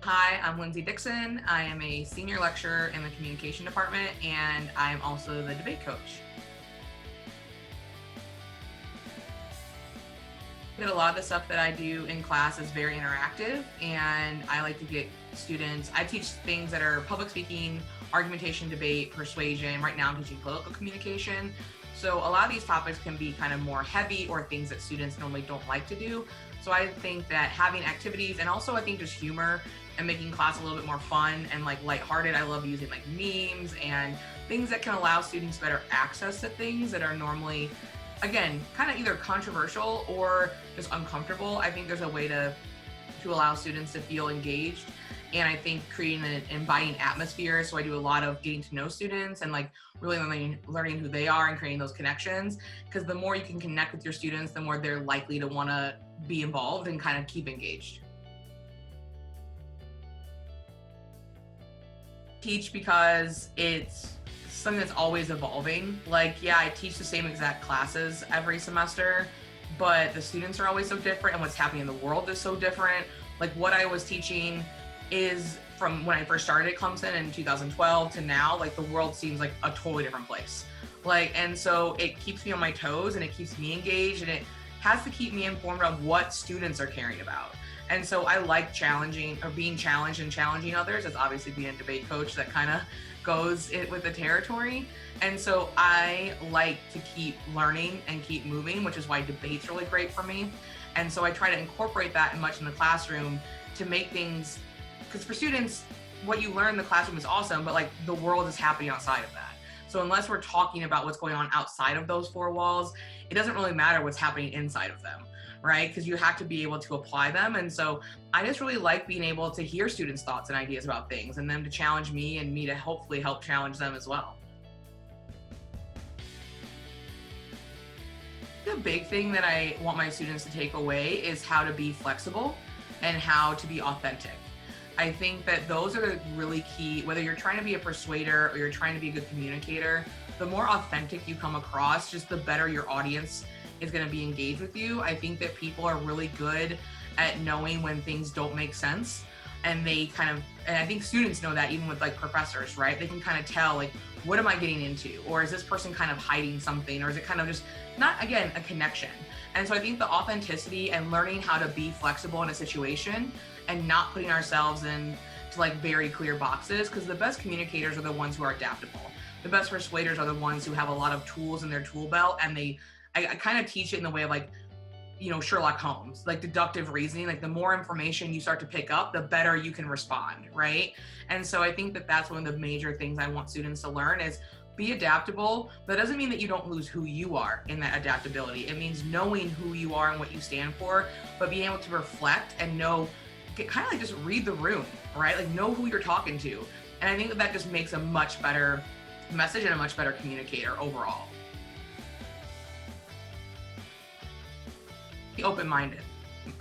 Hi, I'm Lindsey Dixon. I am a senior lecturer in the communication department, and I'm also the debate coach. A lot of the stuff that I do in class is very interactive, and I like to get students, I teach things that are public speaking, argumentation, debate, persuasion. Right now I'm teaching political communication. So a lot of these topics can be kind of more heavy or things that students normally don't like to do. So I think that having activities, and also I think just humor and making class a little bit more fun and like lighthearted. I love using like memes and things that can allow students better access to things that are normally, again, kind of either controversial or just uncomfortable. I think there's a way to allow students to feel engaged, and I think creating an inviting atmosphere. So I do a lot of getting to know students and like really learning who they are and creating those connections, because the more you can connect with your students, the more they're likely to want to be involved and kind of keep engaged. Teach because it's something that's always evolving. Like, yeah, I teach the same exact classes every semester, but the students are always so different and what's happening in the world is so different. Like, what I was teaching is from when I first started at Clemson in 2012 to now, like the world seems like a totally different place. Like, and so it keeps me on my toes and it keeps me engaged, and it has to keep me informed of what students are caring about. And so I like challenging or being challenged and challenging others. As obviously being a debate coach, that kind of goes with the territory. And so I like to keep learning and keep moving, which is why debate's really great for me. And so I try to incorporate that much in the classroom to make things, because for students, what you learn in the classroom is awesome, but like the world is happening outside of that. So unless we're talking about what's going on outside of those four walls, it doesn't really matter what's happening inside of them, right? Because you have to be able to apply them. And so I just really like being able to hear students' thoughts and ideas about things, and them to challenge me and me to hopefully help challenge them as well. The big thing that I want my students to take away is how to be flexible and how to be authentic. I think that those are really key, whether you're trying to be a persuader or you're trying to be a good communicator. The more authentic you come across, just the better your audience is going to be engaged with you. I think that people are really good at knowing when things don't make sense, and and I think students know that even with like professors, right? They can kind of tell, like, what am I getting into? Or is this person kind of hiding something? Or is it kind of just not, again, a connection? And so I think the authenticity and learning how to be flexible in a situation and not putting ourselves in to like very clear boxes, because the best communicators are the ones who are adaptable. The best persuaders are the ones who have a lot of tools in their tool belt, and I kind of teach it in the way of like, Sherlock Holmes, like deductive reasoning. Like the more information you start to pick up, the better you can respond, right? And so I think that that's one of the major things I want students to learn is be adaptable. That doesn't mean that you don't lose who you are in that adaptability. It means knowing who you are and what you stand for, but being able to reflect and know, kind of like just read the room, right? Like know who you're talking to. And I think that that just makes a much better message and a much better communicator overall. Be open-minded.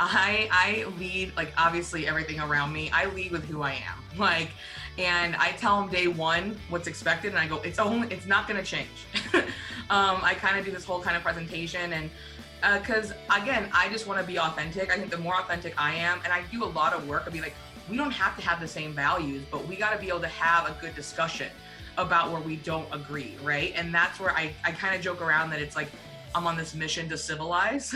I lead, like, obviously everything around me, I lead with who I am. Like, and I tell them day one what's expected, and I go, it's not going to change. I kind of do this whole kind of presentation, and because again, I just want to be authentic. I think the more authentic I am, and I do a lot of work, I'll be like, we don't have to have the same values, but we got to be able to have a good discussion about where we don't agree, right? And that's where I kind of joke around that it's like, I'm on this mission to civilize,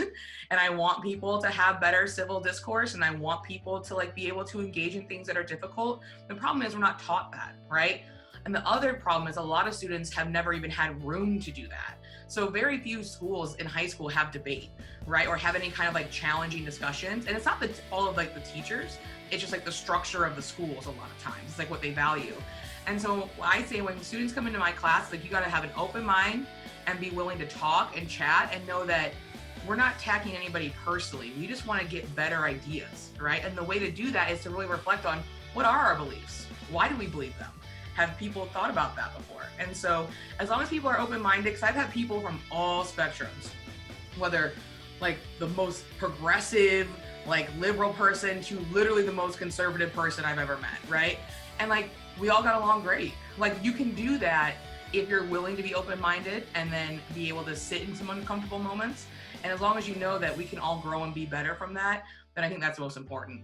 and I want people to have better civil discourse, and I want people to like be able to engage in things that are difficult. The problem is we're not taught that, right? And the other problem is a lot of students have never even had room to do that. So very few schools in high school have debate, right? Or have any kind of like challenging discussions. And it's not the all of like the teachers, it's just like the structure of the schools a lot of times. It's like what they value. And so I say when students come into my class, like you got to have an open mind and be willing to talk and chat and know that we're not attacking anybody personally. We just want to get better ideas, right? And the way to do that is to really reflect on what are our beliefs? Why do we believe them? Have people thought about that before? And so as long as people are open-minded, because I've had people from all spectrums, whether like the most progressive, like liberal person to literally the most conservative person I've ever met, right? And like, we all got along great. Like you can do that if you're willing to be open-minded and then be able to sit in some uncomfortable moments. And as long as you know that we can all grow and be better from that, then I think that's the most important.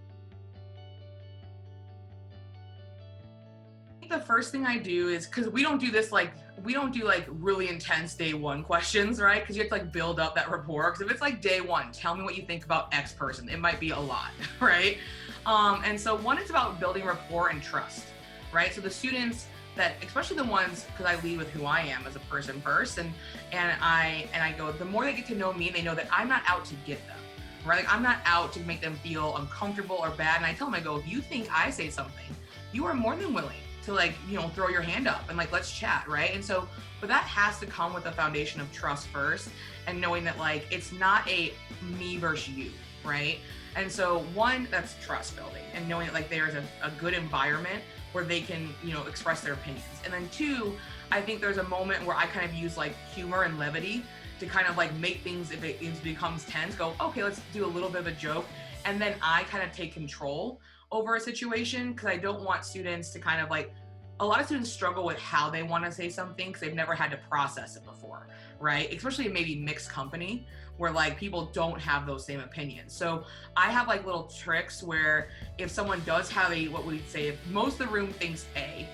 the first thing I do is, because we don't do like really intense day one questions, right? Because you have to like build up that rapport. Because if it's like day one, tell me what you think about X person, it might be a lot, right? And so one is about building rapport and trust, right? So the students that, especially the ones, because I lead with who I am as a person first, and I go, the more they get to know me, and they know that I'm not out to get them, right? Like I'm not out to make them feel uncomfortable or bad. And I tell them, I go, if you think I say something, you are more than willing to like, throw your hand up and like, let's chat, right? And so, but that has to come with a foundation of trust first, and knowing that like, it's not a me versus you, right? And so one, that's trust building, and knowing that like there's a good environment where they can, express their opinions. And then two, I think there's a moment where I kind of use like humor and levity to kind of like make things, if it becomes tense, go, okay, let's do a little bit of a joke. And then I kind of take control over a situation, because I don't want students to kind of like, a lot of students struggle with how they want to say something because they've never had to process it before, right? Especially in maybe mixed company where like people don't have those same opinions. So I have like little tricks where if someone does have what we'd say, if most of the room thinks A,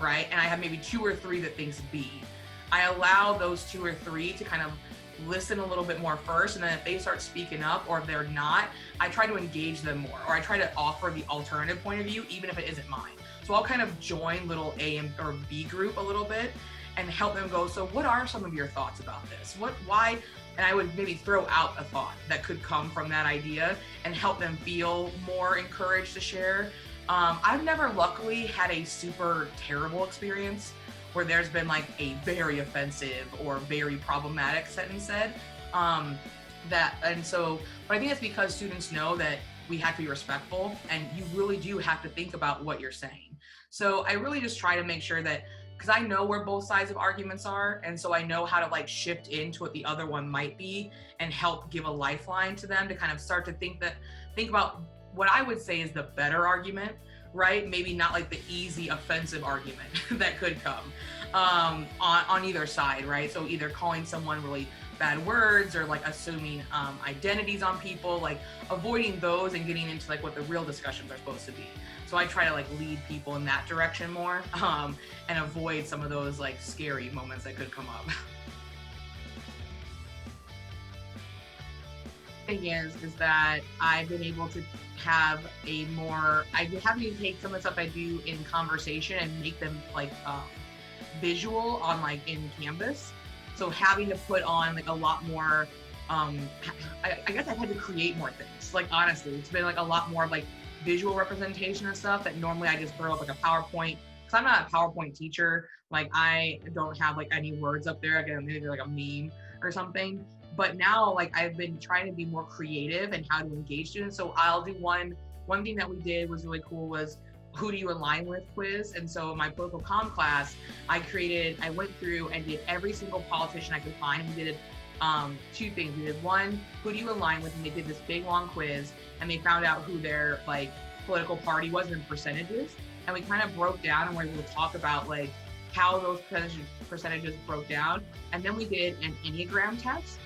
right? And I have maybe 2 or 3 that thinks B, I allow those 2 or 3 to kind of listen a little bit more first, and then if they start speaking up, or if they're not, I try to engage them more, or I try to offer the alternative point of view, even if it isn't mine. So I'll kind of join little A or B group a little bit and help them go, so what are some of your thoughts about this? Why? And I would maybe throw out a thought that could come from that idea and help them feel more encouraged to share. I've never luckily had a super terrible experience where there's been like a very offensive or very problematic sentence said. But I think it's because students know that we have to be respectful, and you really do have to think about what you're saying. So I really just try to make sure that, because I know where both sides of arguments are, and so I know how to like shift into what the other one might be and help give a lifeline to them to kind of start to think about what I would say is the better argument, right? Maybe not like the easy offensive argument that could come on either side, right? So either calling someone really bad words, or like assuming identities on people, like avoiding those and getting into like what the real discussions are supposed to be. So I try to like lead people in that direction more, and avoid some of those like scary moments that could come up. Thing is that I've been able to have I have to take some of the stuff I do in conversation and make them like visual on like in Canvas. So having to put on like a lot more, I guess I've had to create more things. Like honestly, it's been like a lot more like visual representation of stuff that normally I just throw up like a PowerPoint. Because I'm not a PowerPoint teacher. Like I don't have like any words up there. Again, maybe like a meme or something. But now like I've been trying to be more creative in how to engage students. So I'll do one thing that we did was really cool was who do you align with quiz. And so in my political comm class, I went through and did every single politician I could find. And we did 2 things. We did one, who do you align with? And they did this big long quiz, and they found out who their like political party was in percentages. And we kind of broke down and were able to talk about like how those percentages broke down. And then we did an Enneagram test.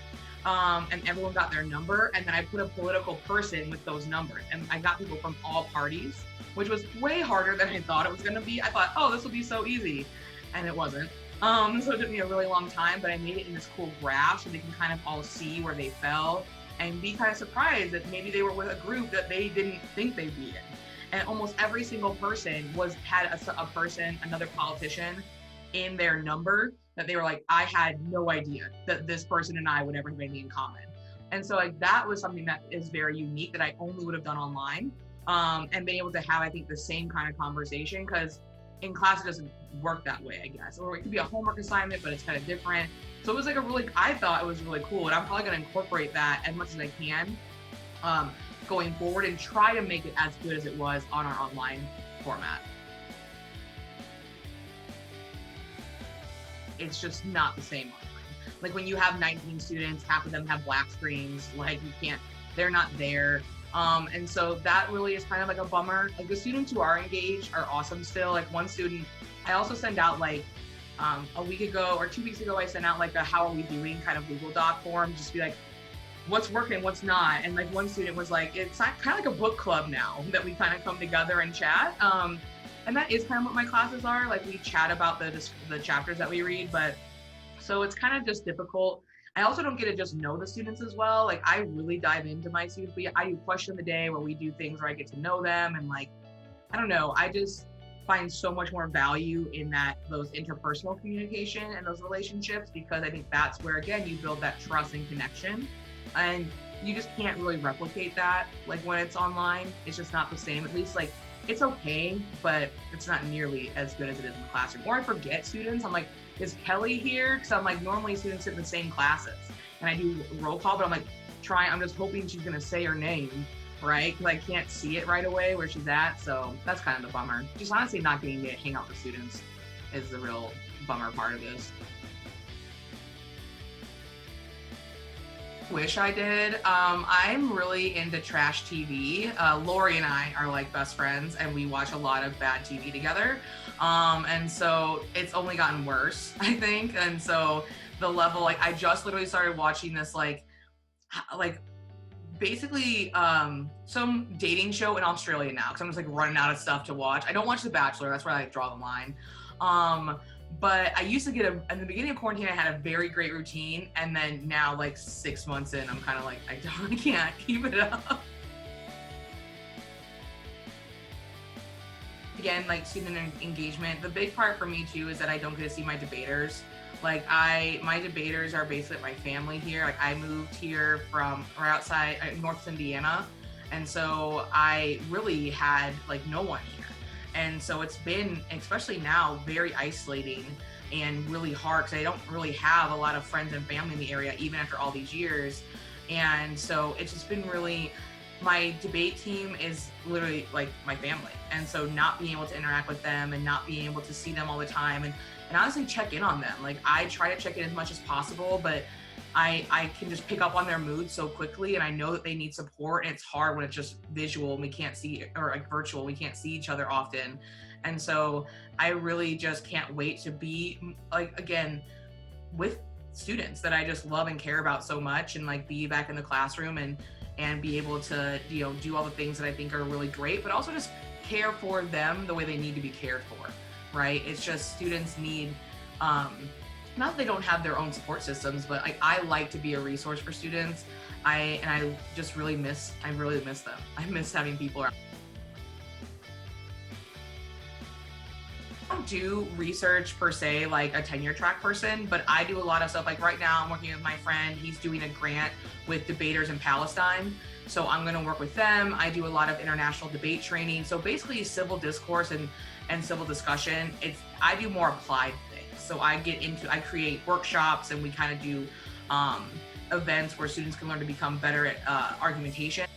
And everyone got their number, and then I put a political person with those numbers, and I got people from all parties, which was way harder than I thought it was going to be. I thought, oh, this will be so easy, and it wasn't. So it took me a really long time, but I made it in this cool graph so they can kind of all see where they fell and be kind of surprised that maybe they were with a group that they didn't think they'd be in. And almost every single person had another politician in their number that they were like, I had no idea that this person and I would ever have anything in common. And so like that was something that is very unique that I only would have done online, and being able to have, I think, the same kind of conversation, because in class it doesn't work that way, I guess. Or it could be a homework assignment, but it's kind of different. So it was like I thought it was really cool, and I'm probably going to incorporate that as much as I can going forward and try to make it as good as it was on our online format. It's just not the same online. Like when you have 19 students, half of them have black screens, like they're not there. And so that really is kind of like a bummer. Like the students who are engaged are awesome still. Like one student, I also send out like a week ago or 2 weeks ago, I sent out like a how are we doing kind of Google Doc form, just be like, what's working, what's not. And like one student was like, it's kind of like a book club now that we kind of come together and chat. And that is kind of what my classes are. Like we chat about the chapters that we read, but so it's kind of just difficult. I also don't get to just know the students as well. Like I really dive into my students. I do question of the day where we do things where I get to know them, and like, I don't know, I just find so much more value in that, those interpersonal communication and those relationships, because I think that's where, again, you build that trust and connection. And you just can't really replicate that. Like when it's online, it's just not the same. At least like it's okay, but it's not nearly as good as it is in the classroom. Or I forget students. I'm like, is Kelly here? Because I'm like, normally students sit in the same classes and I do roll call, but I'm like, I'm just hoping she's gonna say her name, right? Because I can't see it right away where she's at. So that's kind of the bummer. Just honestly not getting to hang out with students is the real bummer part of this. Wish I did. I'm really into trash TV. Lori and I are like best friends, and we watch a lot of bad TV together. And so it's only gotten worse, I think. And so the level, like I just literally started watching this like basically some dating show in Australia now, because I'm just like running out of stuff to watch. I don't watch The Bachelor. That's where I draw the line. But I used to in the beginning of quarantine, I had a very great routine. And then now like 6 months in, I'm kind of like, I can't keep it up. Again, like student engagement, the big part for me too is that I don't get to see my debaters. Like my debaters are basically my family here. Like I moved here from right outside North Indiana. And so I really had like no one here. And so it's been, especially now, very isolating and really hard because I don't really have a lot of friends and family in the area, even after all these years. And so it's just been really, my debate team is literally like my family. And so not being able to interact with them and not being able to see them all the time and honestly check in on them. Like I try to check in as much as possible, but I can just pick up on their mood so quickly, and I know that they need support, and it's hard when it's just visual and we can't see, or like virtual, we can't see each other often. And so I really just can't wait to be like, again, with students that I just love and care about so much, and like be back in the classroom and be able to, you know, do all the things that I think are really great, but also just care for them the way they need to be cared for, right? It's just students need, not that they don't have their own support systems, but I like to be a resource for students. I just really miss them. I miss having people around. I don't do research per se, like a tenure track person, but I do a lot of stuff. Like right now I'm working with my friend, he's doing a grant with debaters in Palestine. So I'm gonna work with them. I do a lot of international debate training. So basically civil discourse and civil discussion. I do more applied things. So I create workshops, and we kind of do events where students can learn to become better at argumentation.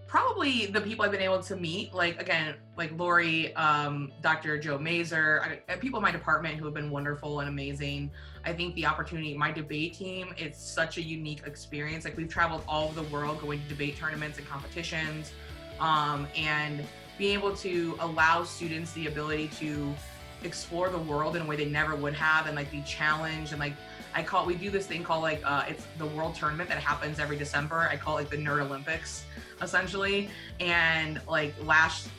Probably the people I've been able to meet, like again, like Lori, Dr. Joe Mazer, people in my department who have been wonderful and amazing. I think the opportunity, my debate team, it's such a unique experience. Like we've traveled all over the world going to debate tournaments and competitions, and being able to allow students the ability to explore the world in a way they never would have, and like be challenged. And like we do this thing called like it's the world tournament that happens every December. I call it like the Nerd Olympics essentially. And like last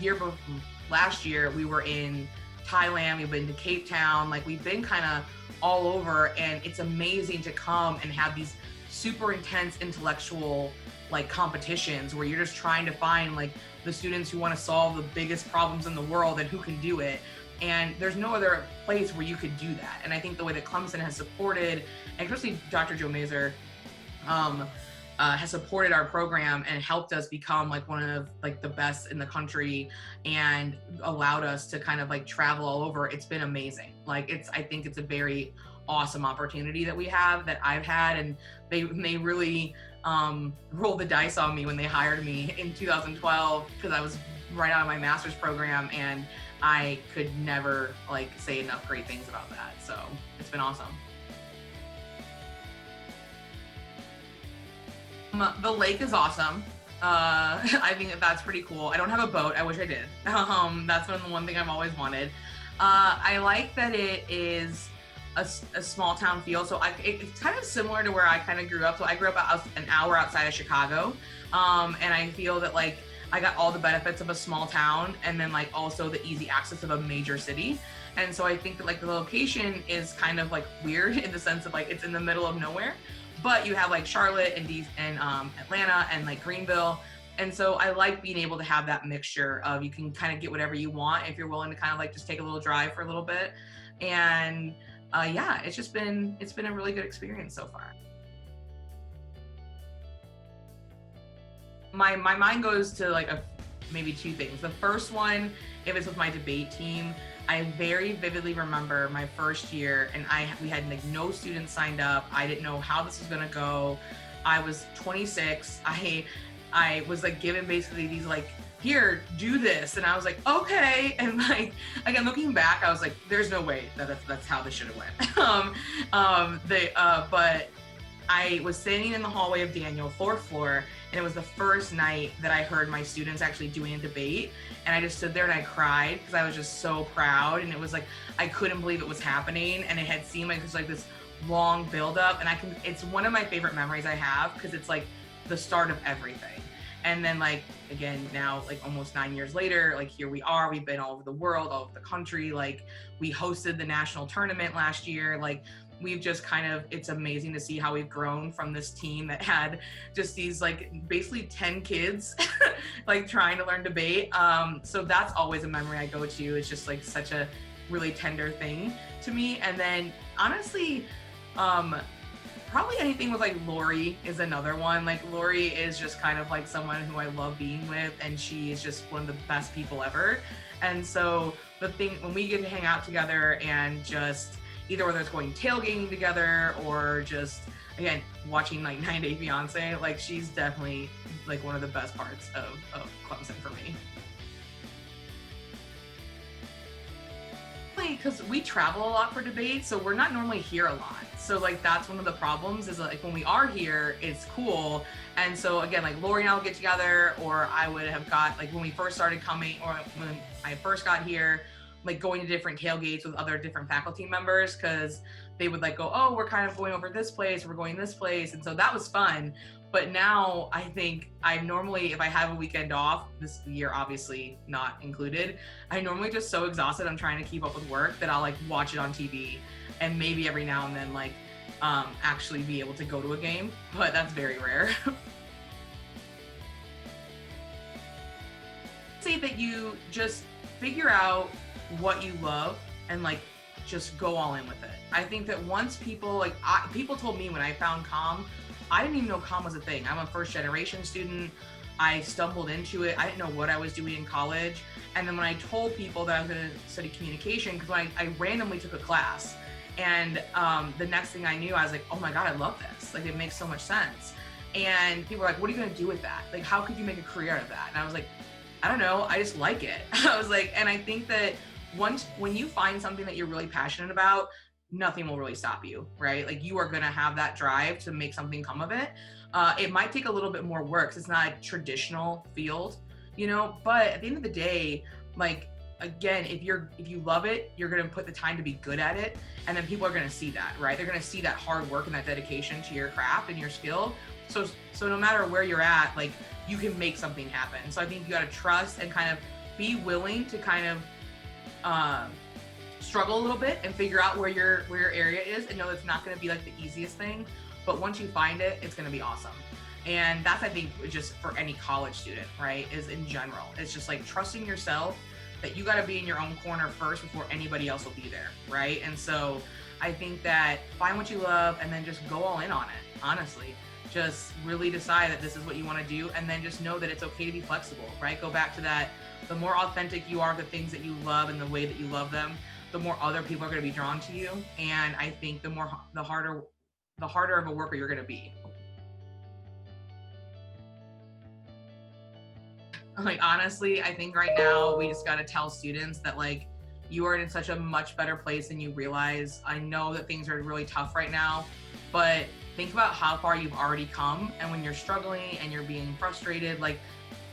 year we were in Thailand, we've been to Cape Town, like we've been kind of all over, and it's amazing to come and have these super intense intellectual like competitions where you're just trying to find like the students who want to solve the biggest problems in the world and who can do it. And there's no other place where you could do that. And I think the way that Clemson has supported, and especially Dr. Joe Mazer, has supported our program and helped us become like one of like the best in the country, and allowed us to kind of like travel all over. It's been amazing. Like I think it's a very awesome opportunity that we have, that I've had, and they really rolled the dice on me when they hired me in 2012, because I was right out of my master's program, and I could never like say enough great things about that. So it's been awesome. The lake is awesome. I think that's pretty cool. I don't have a boat. I wish I did. That's one thing I've always wanted. I like that it is a small town feel. So it's kind of similar to where I kind of grew up. So I grew up an hour outside of Chicago. And I feel that like I got all the benefits of a small town and then like also the easy access of a major city. And so I think that like the location is kind of like weird in the sense of like it's in the middle of nowhere, but you have like Charlotte and Atlanta and like Greenville. And so I like being able to have that mixture of you can kind of get whatever you want if you're willing to kind of like just take a little drive for a little bit. And yeah, it's been a really good experience so far. My mind goes to like maybe two things. The first one, if it's with my debate team, I very vividly remember my first year, and we had like no students signed up. I didn't know how this was gonna go. I was 26. I was like given basically these like, here, do this, and I was like, okay. And like again, looking back, I was like, there's no way that's how this should have went. But I was standing in the hallway of Daniel, fourth floor, and it was the first night that I heard my students actually doing a debate. And I just stood there and I cried because I was just so proud. And it was like, I couldn't believe it was happening. And it had seemed like there's like this long buildup. And it's one of my favorite memories I have because it's like the start of everything. And then like, again, now like almost 9 years later, like here we are, we've been all over the world, all over the country. Like we hosted the national tournament last year. Like we've just kind of, it's amazing to see how we've grown from this team that had just these like basically 10 kids like trying to learn debate. So that's always a memory I go to. It's just like such a really tender thing to me. And then honestly, probably anything with like Lori is another one. Like Lori is just kind of like someone who I love being with, and she is just one of the best people ever. And so the thing, when we get to hang out together and just either whether it's going tailgating together or just again watching like 90 Day Fiance, like she's definitely like one of the best parts of Clemson for me. Because we travel a lot for debate, so we're not normally here a lot. So like that's one of the problems is like when we are here, it's cool. And so again, like Lori and I will get together, or I would have got like when we first started coming, or when I first got here, like going to different tailgates with other different faculty members, because they would like go, oh, we're kind of going over this place, we're going this place. And so that was fun. But now I think I normally, if I have a weekend off, this year obviously not included, I normally just so exhausted I'm trying to keep up with work that I'll like watch it on TV and maybe every now and then like actually be able to go to a game, but that's very rare. Say that you just figure out what you love and like just go all in with it. I think that once people people told me when I found comm, I didn't even know comm was a thing. I'm a first generation student. I stumbled into it. I didn't know what I was doing in college. And then when I told people that I was going to study communication, because I randomly took a class, and the next thing I knew, I was like, oh my God, I love this. Like it makes so much sense. And people were like, what are you going to do with that? Like, how could you make a career out of that? And I was like, I don't know. I just like it. I was like, and I think that when you find something that you're really passionate about, nothing will really stop you, right? Like you are going to have that drive to make something come of it. It might take a little bit more work, 'cause it's not a traditional field, you know, but at the end of the day, like, again, if you love it, you're going to put the time to be good at it. And then people are going to see that, right? They're going to see that hard work and that dedication to your craft and your skill. So no matter where you're at, like you can make something happen. So I think you got to trust and kind of be willing to kind of, struggle a little bit and figure out where your area is, and know it's not going to be like the easiest thing, but once you find it, it's going to be awesome. And that's, I think, just for any college student, right, is in general, it's just like trusting yourself that you got to be in your own corner first before anybody else will be there, right? And so I think that find what you love and then just go all in on it. Honestly, just really decide that this is what you want to do, and then just know that it's okay to be flexible, right? Go back to that, the more authentic you are, the things that you love and the way that you love them, the more other people are going to be drawn to you. And I think the harder of a worker you're going to be. Like, honestly, I think right now we just got to tell students that like, you are in such a much better place than you realize. I know that things are really tough right now, but think about how far you've already come. And when you're struggling and you're being frustrated, like,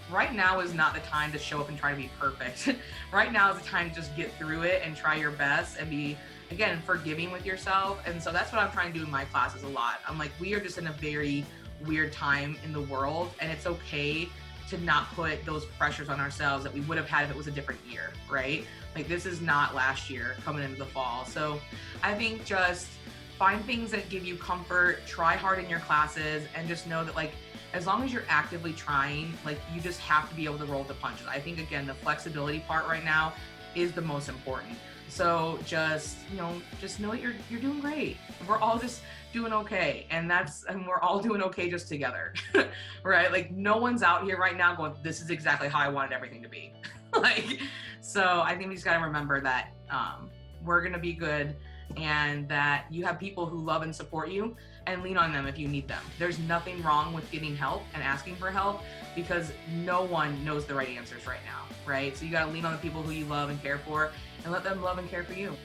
right now is not the time to show up and try to be perfect. Right now is the time to just get through it and try your best and be, again, forgiving with yourself. And so that's what I'm trying to do in my classes a lot. I'm like, we are just in a very weird time in the world, and it's okay to not put those pressures on ourselves that we would have had if it was a different year, right? Like this is not last year coming into the fall. So I think just find things that give you comfort, try hard in your classes, and just know that like, as long as you're actively trying, like you just have to be able to roll the punches. I think again, the flexibility part right now is the most important. So just, just know that you're doing great. We're all just doing okay. And we're all doing okay just together, right? Like no one's out here right now going, this is exactly how I wanted everything to be. Like, so I think we just got to remember that we're going to be good, and that you have people who love and support you, and lean on them if you need them. There's nothing wrong with getting help and asking for help, because no one knows the right answers right now, right? So you got to lean on the people who you love and care for, and let them love and care for you.